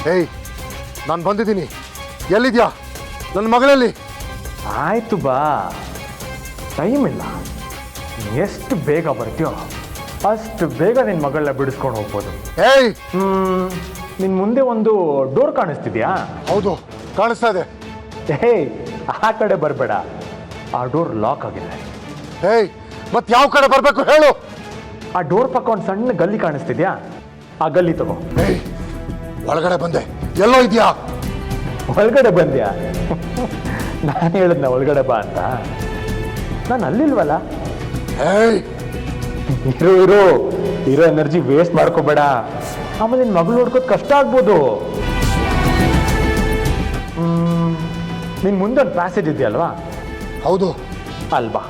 ಏಯ್, ನಾನು ಬಂದಿದ್ದೀನಿ. ಎಲ್ಲಿದ್ಯಾ? ನನ್ನ ಮಗಳಲ್ಲಿ. ಆಯ್ತು ಬಾ, ಟೈಮ್ ಇಲ್ಲ. ಎಷ್ಟು ಬೇಗ ಬರ್ತೀಯೋ ಅಷ್ಟು ಬೇಗ ನಿನ್ನ ಮಗಳನ್ನ ಬಿಡಿಸ್ಕೊಂಡು ಹೋಗ್ಬೋದು. ಏಯ್, ನಿನ್ನ ಮುಂದೆ ಒಂದು ಡೋರ್ ಕಾಣಿಸ್ತಿದ್ಯಾ? ಹೌದು, ಕಾಣಿಸ್ತಾ ಇದೆ. ಏಯ್, ಆ ಕಡೆ ಬರಬೇಡ, ಆ ಡೋರ್ ಲಾಕ್ ಆಗಿದೆ. ಏಯ್, ಮತ್ತೆ ಯಾವ ಕಡೆ ಬರಬೇಕು ಹೇಳು? ಆ ಡೋರ್ ಪಕ್ಕ ಒಂದು ಸಣ್ಣ ಗಲ್ಲಿ ಕಾಣಿಸ್ತಿದ್ಯಾ? ಆ ಗಲ್ಲಿ ತಗೋ. ಏಯ್, ಒಳಗಡೆ ಬಂದೆ. ಎಲ್ಲೋ ಇದೆಯಾ? ಒಳಗಡೆ ಬಂದ್ಯಾ? ನಾನು ಹೇಳಿದ್ನ ಒಳಗಡೆ ಬಾ ಅಂತ. ನಾನು ಅಲ್ಲಿಲ್ವಲ್ಲ. ಏಯ್, ಇರೋ ಎನರ್ಜಿ ವೇಸ್ಟ್ ಮಾಡ್ಕೋಬೇಡ. ಆಮೇಲೆ ನಿನ್ನ ಮಗಳು ನೋಡ್ಕೋದು ಕಷ್ಟ ಆಗ್ಬೋದು. ನಿನ್ನ ಮುಂದೆ ಒಂದು ಪ್ಯಾಸೇಜ್ ಇದೆಯಲ್ವಾ? ಹೌದು. ಅಲ್ವಾ?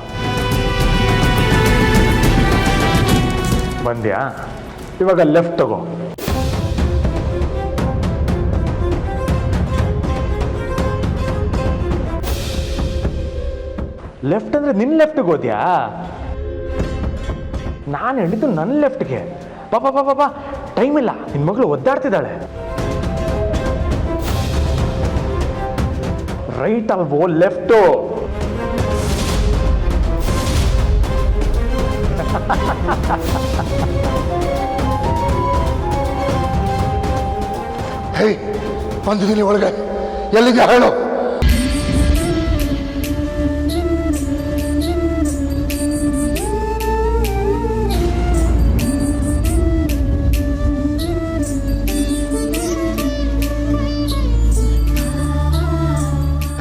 ಬಂದ್ಯಾ? ಇವಾಗ ಲೆಫ್ಟ್ ತಗೋ. ಲೆಫ್ಟ್ ಅಂದ್ರೆ ನಿನ್ನ ಲೆಫ್ಟ್ಗೆ ಹೋದ್ಯಾ? ನಾನು ಹೇಳಿದ್ದು ನನ್ನ ಲೆಫ್ಟ್ಗೆ. ಪಾಪ ಪಾಪ ಬಾ, ಟೈಮ್ ಇಲ್ಲ. ನಿನ್ನ ಮಗಳು ಒದ್ದಾಡ್ತಿದ್ದಾಳೆ. ರೈಟ್ ಅಲ್ವೋ ಲೆಫ್ಟು? ಹೇಯ್, ಬಂದಿದ್ದೀನಿ ಒಳಗೆ. ಎಲ್ಲಿದ್ಯಾ ಹೇಳು?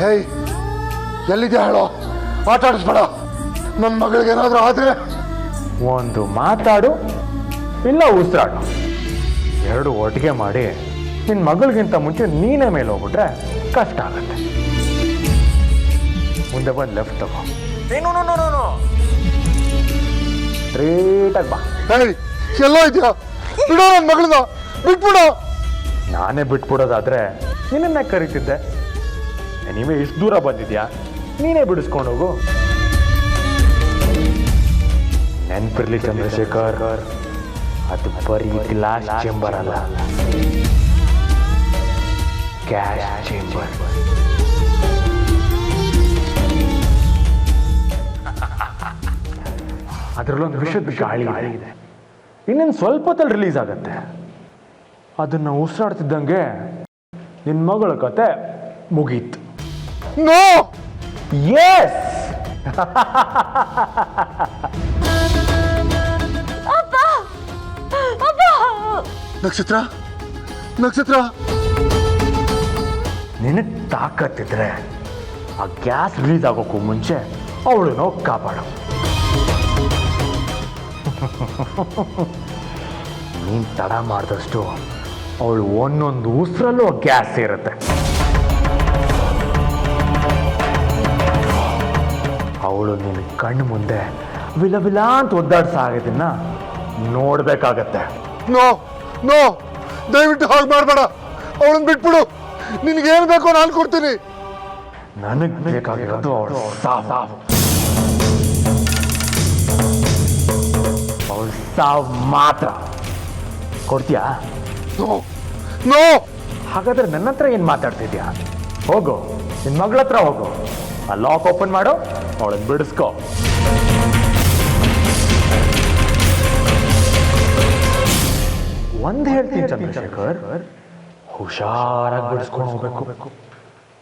ಹೇಯ್, ಎಲ್ಲಿದ್ಯಾ ಹೇಳೋ? ಆಟ ಆಡಿಸ್ಬೇಡ. ನನ್ನ ಮಗಳಿಗೆ ಏನಾದರೂ ಆದ್ರೆ ಒಂದು ಮಾತಾಡು, ಇಲ್ಲ ಉಸಿರಾಡು. ಎರಡು ಒಟ್ಟಿಗೆ ಮಾಡಿ ನಿನ್ನ ಮಗಳಿಗಿಂತ ಮುಂಚೆ ನೀನೇ ಮೇಲೆ ಹೋಗ್ಬಿಟ್ರೆ ಕಷ್ಟ ಆಗತ್ತೆ. ಮುಂದೆ ಬಂದು ಲೆಫ್ಟ್ ತಗೋ. ಸ್ಟ್ರೇಟಾಗಿ ಬಾ. ಹೇಯ್, ಎಲ್ಲೋ ಇದೆಯಾ? ಬಿಡೋ ನನ್ನ ಮಗಳನ್ನ, ಬಿಟ್ಬಿಡೋ. ನಾನೇ ಬಿಟ್ಬಿಡೋದಾದ್ರೆ ನಿನ್ನನ್ನೇ ಕರೀತಿದ್ದೆ. ನೀವೇ ಇಷ್ಟು ದೂರ ಬಂದಿದ್ಯಾ, ನೀನೇ ಬಿಡಿಸ್ಕೊಂಡು ಹೋಗು. ನೆನ್ಪಿರ್ಲಿ ಚಂದ್ರಶೇಖರ್, ಅದು ಬರೀ ಗ್ಲಾಸ್ ಚೇಂಬರ್ ಅಲ್ಲ, ಗ್ಯಾಸ್ ಚೇಂಬರ್. ಅದರಲ್ಲೊಂದು ವಿಷದ ಗಾಳಿ ಇದೆ. ಇನ್ನೇನು ಸ್ವಲ್ಪ ಹೊತ್ತಲ್ಲಿ ರಿಲೀಸ್ ಆಗತ್ತೆ. ಅದನ್ನ ಉಸಿರಾಡ್ತಿದ್ದಂಗೆ ನಿನ್ನ ಮಗಳ ಕತೆ ಮುಗೀತು. ನೋ. ಎಸ್. ನಕ್ಷತ್ರ, ನಕ್ಷತ್ರ, ನಿನಗೆ ತಾಕತ್ತಿದ್ರೆ ಆ ಗ್ಯಾಸ್ ರಿಲೀಸ್ ಆಗೋಕ್ಕೂ ಮುಂಚೆ ಅವಳನ್ನು ಕಾಪಾಡು. ನೀನು ತಡ ಮಾಡಿದಷ್ಟು ಅವಳು ಒಂದೊಂದು ಉಸಿರಲ್ಲೂ ಗ್ಯಾಸ್ ಇರುತ್ತೆ. ಅವಳು ನಿನ್ನ ಕಣ್ಣು ಮುಂದೆ ವಿಲ ವಿಲ ಅಂತ ಒದ್ದಾಡ್ಸಾಗೋದನ್ನ ನೋಡ್ಬೇಕಾಗತ್ತೆ. ನೋ ನೋ, ದಯವಿಟ್ಟು ಹಾಗೆ ಮಾಡಬೇಡ. ಅವಳನ್ನ ಬಿಟ್ಬಿಡು. ನಿನಗೇನು ಬೇಕೋ ನಾನು ಕೊಡ್ತೀನಿ. ನನಗೆ ಬೇಕಾಗಿರೋದು ಅವಳು ಸಾವು. ಅವಳು ಸಾವು ಮಾತ್ರ. ಕೊಡ್ತೀಯಾ? No no. ಹಾಗಾದ್ರೆ ನನ್ನ ಹತ್ರ ಏನು ಮಾತಾಡ್ತಿದ್ಯಾ? ಹೋಗು, ನಿನ್ನ ಮಗಳ ಹತ್ರ ಹೋಗು. ಆ ಲಾಕ್ ಓಪನ್ ಮಾಡು, ಅವಳನ್ನ ಬಿಡಿಸ್ಕೋ. ಒಂದು ಹೇಳ್ತೀನಿ ಚಂದ್ರಶೇಖರ್, ಹುಷಾರಾಗಿ ಬಿಡಿಸ್ಕೊಂಡು ಹೋಗ್ಬೇಕು.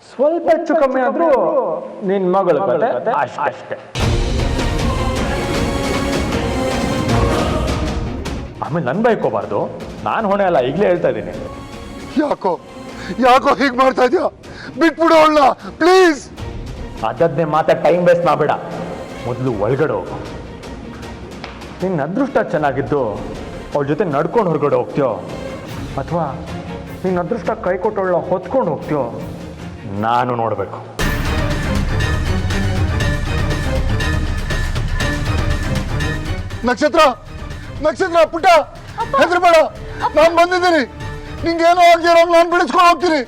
ಸ್ವಲ್ಪ ಹೆಚ್ಚು ಕಮ್ಮಿ ಆದ್ರೂ ನಿನ್ನ ಮಗಳ ಕತೆ ಅಷ್ಟೇ. ಆಮೇಲೆ ನನ್ ಬೈಕೋಬಾರ್ದು. ನಾನು ಹೊಣೆ ಅಲ್ಲ, ಈಗಲೇ ಹೇಳ್ತಾ ಇದ್ದೀನಿ. ಯಾಕೋ ಯಾಕೋ ಹೀಗೆ ಮಾಡ್ತಾ ಇದೆಯಾ? ಬಿಟ್ಬಿಡು ಅವಳನ್ನ ಪ್ಲೀಸ್. ಅದನ್ನೇ ಮಾತಾ ಟೈಮ್ ವೇಸ್ಟ್ ಮಾಡಬೇಡ. ಮೊದಲು ಒಳಗಡೆ ಹೋಗು. ನಿನ್ನ ಅದೃಷ್ಟ ಚೆನ್ನಾಗಿದ್ದು ಅವಳ ಜೊತೆ ನಡ್ಕೊಂಡು ಹೊರಗಡೆ ಹೋಗ್ತೀಯೋ, ಅಥವಾ ನಿನ್ನ ಅದೃಷ್ಟ ಕೈ ಕೊಟ್ಟವಳ ಹೊತ್ಕೊಂಡು ಹೋಗ್ತೀಯೋ ನಾನು ನೋಡಬೇಕು. ನಕ್ಷತ್ರ, ನಕ್ಷತ್ರ ಪುಟ್ಟ, ಹೆದರ್ಬೇಡ. ನಾನು ಬಂದಿದ್ದೀನಿ. ನಿಂಗೇನೋ ಆಗ್ದಿರೋ ನಾನು ಬಿಡಿಸ್ಕೊಂಡು ಹೋಗ್ತೀನಿ.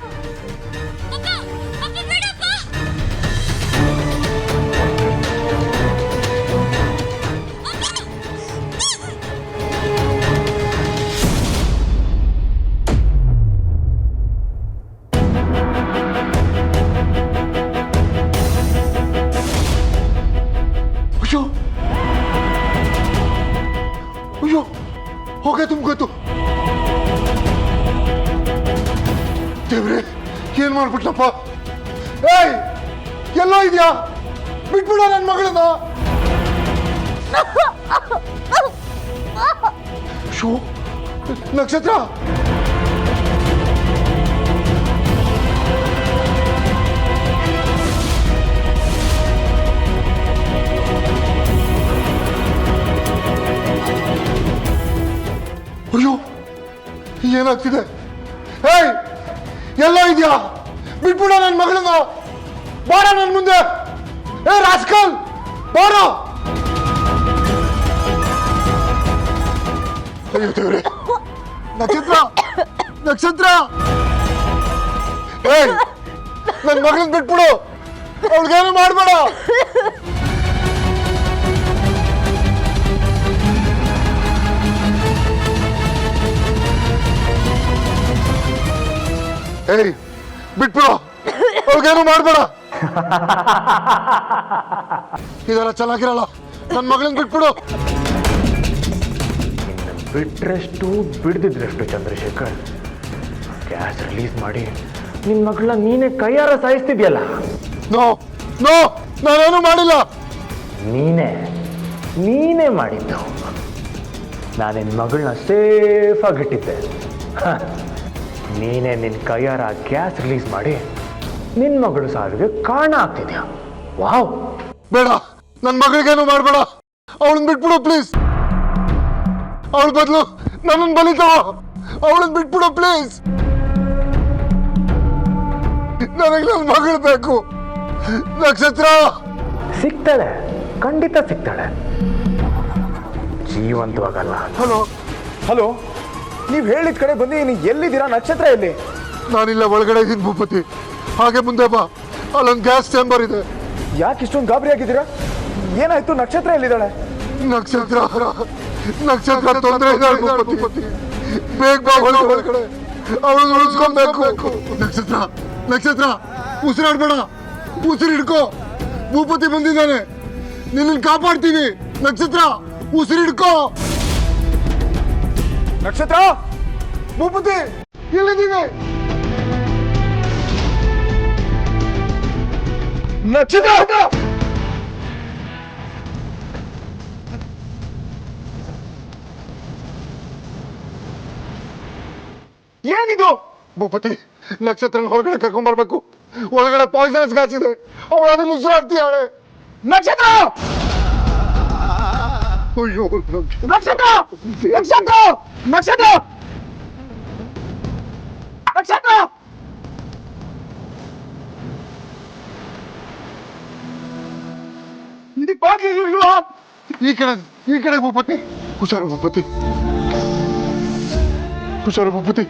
ಹೋಗೆ ತುಂಬ್ಕೋತು. ದೇವ್ರೆ ಏನ್ ಮಾಡ್ಬಿಟ್ಲಪ್ಪ. ಏಯ್ ಎಲ್ಲೋ ಇದೆಯಾ, ಬಿಟ್ಬಿಡ ನನ್ನ ಮಗಳನ್ನ. ಶೋ ನಕ್ಷತ್ರ, ಅಯ್ಯೋ ಏನಾಗ್ತಿದೆ. ಏಯ್ ಎಲ್ಲೋ ಇದೆಯಾ, ಬಿಟ್ಬಿಡ ನನ್ನ ಮಗಳನ್ನ. ಬಾರ ನನ್ನ ಮುಂದೆ. ಏ ರಾಸ್ಕಲ್ ಬಾರ. ಅಯ್ಯೋ ದೇವ್ರೆ, ನಕ್ಷತ್ರ ನಕ್ಷತ್ರ, ಏಯ್ ನನ್ನ ಮಗಳನ್ನ ಬಿಟ್ಬಿಡು, ಅವಳಿಗೇನು ಮಾಡಬೇಡ. ಏಯ್ ಬಿಟ್ಬಿಡು, ಅವ್ರಿಗೇನು ಮಾಡಬೇಡ. ಇದೆಲ್ಲ ಚೆನ್ನಾಗಿರಲ್ಲ, ನನ್ನ ಮಗಳನ್ನ ಬಿಟ್ಬಿಡು. ಬಿಟ್ರೆಷ್ಟು ಬಿಡ್ದಿದ್ರೆಷ್ಟು ಚಂದ್ರಶೇಖರ್, ಗ್ಯಾಸ್ ರಿಲೀಸ್ ಮಾಡಿ ನಿನ್ನ ಮಗಳನ್ನ ನೀನೇ ಕೈಯಾರ ಸಾಯಿಸ್ತಿದ್ಯಲ್ಲ. ನೋ ನೋ, ನಾನೇನು ಮಾಡಿಲ್ಲ. ನೀನೇ ಮಾಡಿದ್ದು. ನಾನು ನಿನ್ನ ಮಗಳನ್ನ ಸೇಫಾಗಿಟ್ಟಿದ್ದೆ. ನೀನೇ ನಿನ್ನ ಕೈಯಾರ ಗ್ಯಾಸ್ ರಿಲೀಸ್ ಮಾಡಿ ನಿನ್ನ ಮಗಳು ಸಾವಿಗೆ ಕಾರಣ ಆಗ್ತಿದ್ಯಾ. ವಾವ್. ಬೇಡ, ನನ್ನ ಮಗಳಿಗೇನು ಮಾಡಬೇಡ, ಅವಳನ್ನ ಬಿಟ್ಬಿಡು ಪ್ಲೀಸ್. ಅವಳ ಬದಲು ನನ್ನನ್ನು ಬಲಿತಾವ, ಅವಳನ್ನ ಬಿಟ್ಬಿಡು ಪ್ಲೀಸ್. ನನಗೆ ನನ್ನ ಮಗಳು ಬೇಕು. ನಕ್ಷತ್ರ ಸಿಗ್ತಾಳೆ, ಖಂಡಿತ ಸಿಗ್ತಾಳೆ, ಜೀವಂತವಾಗಲ್ಲ. ಹಲೋ ಹಲೋ, ನೀವು ಹೇಳಿದ ಕಡೆ ಬಂದು ಎಲ್ಲಿದ್ದೀರಾ? ನಕ್ಷತ್ರ ಎಲ್ಲಿ? ನಾನಿಲ್ಲ ಒಳಗಡೆ ಇದ್ದೀನಿ ಭೂಪತಿ. ಹಾಗೆ ಮುಂದೆ ಬಾ, ಅಲ್ಲೊಂದು ಗ್ಯಾಸ್ ಚೇಂಬರ್ ಇದೆ. ಯಾಕೆ ಇಷ್ಟೊಂದು ಗಾಬರಿ ಆಗಿದ್ದೀರಾ? ಏನಾಯ್ತು? ನಕ್ಷತ್ರ ಎಲ್ಲಿದ್ದಾಳೆ? ನಕ್ಷತ್ರ ನಕ್ಷತ್ರ ತೊಂದರೆ ಇದೆ ಭೂಪತಿ. ಬೇಗ ಬಾ ಒಳಗಡೆ, ಅವಳನ್ನು ಉಳಿಸ್ಕೊಬೇಕು. ನಕ್ಷತ್ರ ನಕ್ಷತ್ರ, ಉಸಿರಾಡ್ಬೇಡ, ಉಸಿರು ಹಿಡ್ಕೋ. ಭೂಪತಿ ಬಂದಿದ್ದಾನೆ, ನಿನ್ನನ್ನು ಕಾಪಾಡ್ತೀವಿ. ನಕ್ಷತ್ರ ಉಸಿರು ಹಿಡ್ಕೋ. ನಕ್ಷತ್ರ, ಭೂಪತಿ ಎಲ್ಲಿದ್ದೀವಿ? ನಕ್ಷತ್ರ, ಏನಿದು? ಭೂಪತಿ, ನಕ್ಷತ್ರ ಹೊರಗಡೆ ಕರ್ಕೊಂಡ್ಬರ್ಬೇಕು. ಒಳಗಡೆ ಪಾಯ್ಸನಸ್ ಗ್ಯಾಸ್ ಇದೆ, ಅವಳು ಅದನ್ನು ಉಸಿರಾಡ್ತೀಯಾಳೆ. ನಕ್ಷತ್ರ, ಅಯ್ಯೋ ನಕ್ಷತ್ರ, ನಕ್ಷತ್ರ, ನಕ್ಷತ್ರ, ನಕ್ಷತ್ರ. ಈ ಕಡೆ ಭೂಪತಿ. ಹುಷಾರು ಭೂಪತಿ, ಹುಷಾರು ಭೂಪತಿ.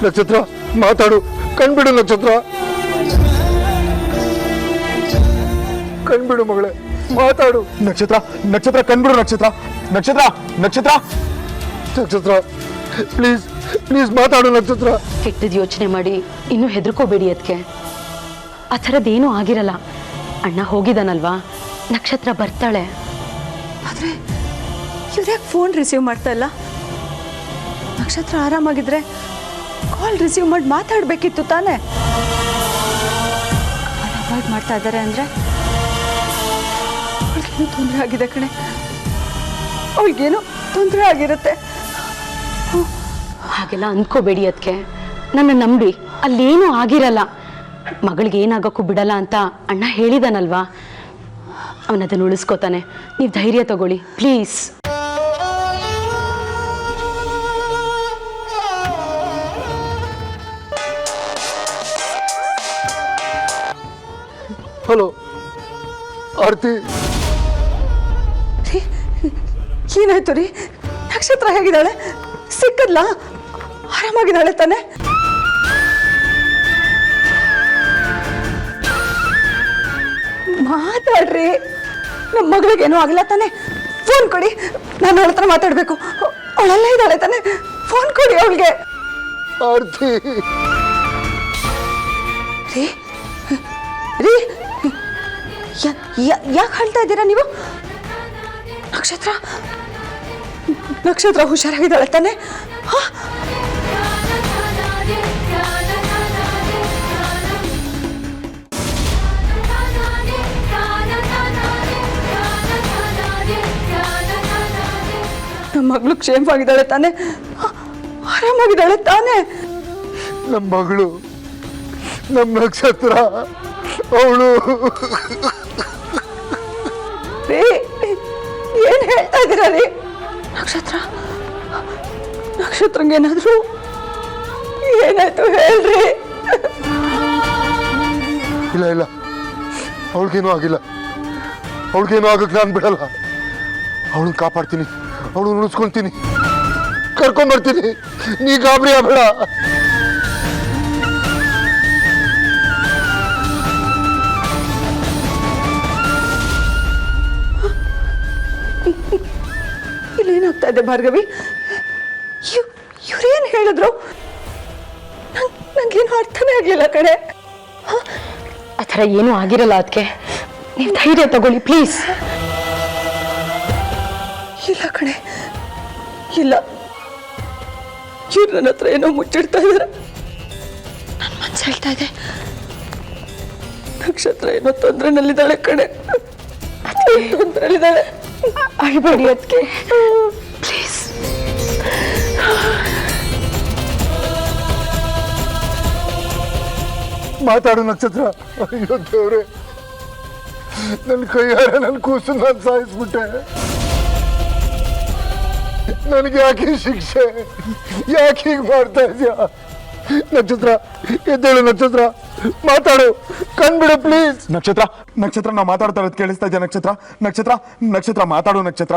ನಕ್ಷತ್ರ ಮಾತಾಡು, ಕಣ್ಬಿಡು ನಕ್ಷತ್ರ, ಕಣ್ಬಿಡು ಮಗಳೇ, ಮಾತಾಡು. ನಕ್ಷತ್ರ, ನಕ್ಷತ್ರ, ಕಣ್ಬಿಡು. ನಕ್ಷತ್ರ, ನಕ್ಷತ್ರ, ನಕ್ಷತ್ರ, ನಕ್ಷತ್ರ ಪ್ಲೀಸ್ ಪ್ಲೀಸ್ ಮಾತಾಡು ನಕ್ಷತ್ರ. ಕೆಟ್ಟದ್ದು ಯೋಚನೆ ಮಾಡಿ ಇನ್ನೂ ಹೆದರ್ಕೋಬೇಡಿ. ಅದಕ್ಕೆ ಆ ಥರದ್ದೇನೂ ಆಗಿರಲ್ಲ. ಅಣ್ಣ ಹೋಗಿದ್ದಾನಲ್ವಾ, ನಕ್ಷತ್ರ ಬರ್ತಾಳೆ. ಆದರೆ ಇವ್ರ್ಯಾಕೆ ಫೋನ್ ರಿಸೀವ್ ಮಾಡ್ತಾ ಇಲ್ಲ? ನಕ್ಷತ್ರ ಆರಾಮಾಗಿದ್ರೆ ಕಾಲ್ ರಿಸೀವ್ ಮಾಡಿ ಮಾತಾಡಬೇಕಿತ್ತು ತಾನೇ. ಕಾಲ್ ಅವಾಯ್ಡ್ ಮಾಡ್ತಾ ಇದ್ದಾರೆ ಅಂದರೆ ಅವಳಿಗೇನು ತೊಂದರೆ ಆಗಿದೆ ಕಣೆ, ಅವಳಿಗೇನು ತೊಂದರೆ ಆಗಿರುತ್ತೆ. ಹಾಗೆಲ್ಲ ಅಂದ್ಕೋಬೇಡಿ. ಅದಕ್ಕೆ ನನ್ನ ನಂಬಿ, ಅಲ್ಲೇನೂ ಆಗಿರಲ್ಲ. ಮಗಳಿಗೆ ಏನಾಗಕ್ಕೂ ಬಿಡಲ್ಲ ಅಂತ ಅಣ್ಣ ಹೇಳಿದಾನಲ್ವಾ, ಅವನದನ್ನು ಉಳಿಸ್ಕೋತಾನೆ. ನೀವು ಧೈರ್ಯ ತಗೊಳ್ಳಿ ಪ್ಲೀಸ್. ಹಲೋ ಆರ್ತಿ. ಏನಾಯ್ತು ರೀ? ನಕ್ಷತ್ರ ಹೇಗಿದ್ದಾಳೆ? ಸಿಕ್ಕದ್ಲ? ಆರಾಮಾಗಿದ್ದಾಳೆ ತಾನೆ? ಮಾತಾಡ್ರಿ, ನಮ್ಮ ಮಗಳಿಗೇನೂ ಆಗಿಲ್ಲ ತಾನೆ? ಫೋನ್ ಕೊಡಿ, ನಾನು ಅವಳ ಹತ್ರ ಮಾತಾಡಬೇಕು. ಅವಳೆಲ್ಲ ಇದ್ದಾಳೆ ತಾನೆ? ಫೋನ್ ಕೊಡಿ ಅವಳಿಗೆ. ಆರ್ತಿ ರೀ ರೀ, ಯಾಕೆ ಹೇಳ್ತಾ ಇದ್ದೀರಾ ನೀವು? ನಕ್ಷತ್ರ ನಕ್ಷತ್ರ ಹುಷಾರಾಗಿದ್ದಾಳೆ ತಾನೆ? ನಮ್ಮ ಮಗಳು ಕ್ಷೇಮವಾಗಿದ್ದಾಳೆ ತಾನೆ? ಆರಾಮಾಗಿದ್ದಾಳೆ ತಾನೆ? ನಮ್ಮ ಮಗಳು, ನಮ್ಮ ನಕ್ಷತ್ರ, ಅವಳು ರೀ ಏನ್ ಹೇಳ್ತಾ ಇದ್ದೀರಾ ರೀ? ನಕ್ಷತ್ರ ನಕ್ಷತ್ರಂಗೇನಾದ್ರು ಏನಾಯ್ತು ಹೇಳ್ರಿ. ಇಲ್ಲ ಇಲ್ಲ, ಅವಳಿಗೇನೂ ಆಗಿಲ್ಲ. ಅವಳಿಗೇನೂ ಆಗಕ್ಕೆ ನಾನು ಬಿಡಲ್ಲ. ಅವಳನ್ನ ಕಾಪಾಡ್ತೀನಿ, ಅವಳನ್ನ ಉಳಿಸ್ಕೊಳ್ತೀನಿ, ಕರ್ಕೊಂಬರ್ತೀನಿ. ನೀ ಗಾಬರಿ ಆಗಬೇಡ. ಇಲ್ಲೇನಾಗ್ತಾ ಇದೆ ಭಾರ್ಗವಿ? ಇವ್ರೇನು ಹೇಳಿದ್ರು? ನಂಗೇನು ಅರ್ಥನೇ ಆಗಲಿಲ್ಲ ಕಣೆ. ಆ ಥರ ಏನೂ ಆಗಿರಲ್ಲ. ಅದಕ್ಕೆ ನೀವು ಧೈರ್ಯ ತಗೊಳ್ಳಿ ಪ್ಲೀಸ್. ಇಲ್ಲ ಕಣೆ, ಇಲ್ಲ. ಇವ್ರು ನನ್ನ ಹತ್ರ ಏನೋ ಮುಚ್ಚಿಡ್ತಾ ಇದ್ದಾರೆ. ನನ್ನ ಮನ್ಸು ಹೇಳ್ತಾ ಇದೆ ನಕ್ಷತ್ರ ಏನೋ ತೊಂದರೆನಲ್ಲಿದ್ದಾಳೆ ಕಣೆ, ತೊಂದರೆಯಲ್ಲಿದ್ದಾಳೆ. ಅಳ್ಬೇಡಿ ಅದಕ್ಕೆ ಪ್ಲೀಸ್. ಮಾತಾಡು ನಕ್ಷತ್ರ. ಅಯ್ಯೋ ದೇವ್ರೆ, ನನ್ನ ಕೈಯಾರೆ ನನ್ನ ಕೂಸು ನಾನು ಸಾಯಿಸ್ಬಿಟ್ಟೆ. ನನಗೆ ಯಾಕೆ ಶಿಕ್ಷೆ? ಯಾಕೆ ಹೀಗೆ ಮಾಡ್ತಾ ಇದೆಯಾ? ನಕ್ಷತ್ರ ಎದ್ದೇಳು. ನಕ್ಷತ್ರ ಮಾತಾಡು, ಕಣ್ಬಿಡು ಪ್ಲೀಸ್. ನಕ್ಷತ್ರ ನಕ್ಷತ್ರ ನಾವು ಮಾತಾಡ್ತಾ ಇರೋದು ಕೇಳಿಸ್ತಾ ಇದೆಯಾ? ನಕ್ಷತ್ರ ನಕ್ಷತ್ರ ನಕ್ಷತ್ರ ಮಾತಾಡು. ನಕ್ಷತ್ರ